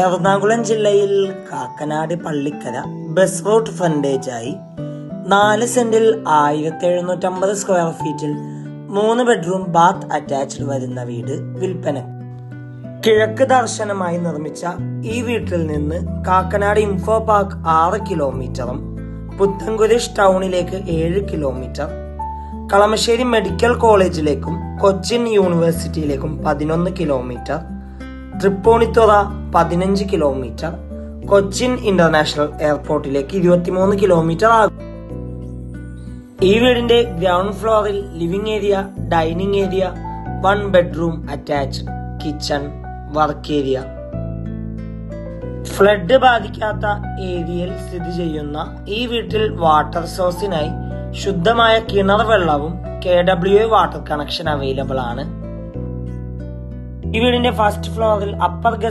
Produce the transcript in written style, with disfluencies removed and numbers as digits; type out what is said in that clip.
എറണാകുളം ജില്ലയിൽ Kakkanad Pallikkara bus route ഫ്രണ്ടേജായി 4 സെന്റിൽ 1750 square ഫീറ്റിൽ 3 ബെഡ്റൂം ബാത്ത് അറ്റാച്ച്ഡ് വരുന്ന വീട് വിൽപ്പന. കിഴക്ക് ദർശനമായി നിർമ്മിച്ച ഈ വീട്ടിൽ നിന്ന് കാക്കനാട് ഇൻഫോ പാർക്ക് 6 കിലോമീറ്ററും പുത്തൻകുരിശ് ടൗണിലേക്ക് 7 കിലോമീറ്റർ, കളമശ്ശേരി മെഡിക്കൽ കോളേജിലേക്കും കൊച്ചിൻ യൂണിവേഴ്സിറ്റിയിലേക്കും 11 kilometre, Tripunithura 15 kilometre, Cochin international എയർപോർട്ടിലേക്ക് 23 കിലോമീറ്റർ ആകും. ഈ വീടിന്റെ ഗ്രൗണ്ട് ഫ്ലോറിൽ living area, dining area, 1 bedroom attached, kitchen, work area. Flood ബാധിക്കാത്ത ഏരിയയിൽ സ്ഥിതി ചെയ്യുന്ന ഈ വീട്ടിൽ വാട്ടർ സോഴ്സിനായി ശുദ്ധമായ കിണർ വെള്ളവും KWA വാട്ടർ കണക്ഷൻ അവൈലബിൾ ആണ്. ഈ വീടിന്റെ ഫസ്റ്റ് ഫ്ലോറിൽ അപ്പർ ഗസ്റ്റ്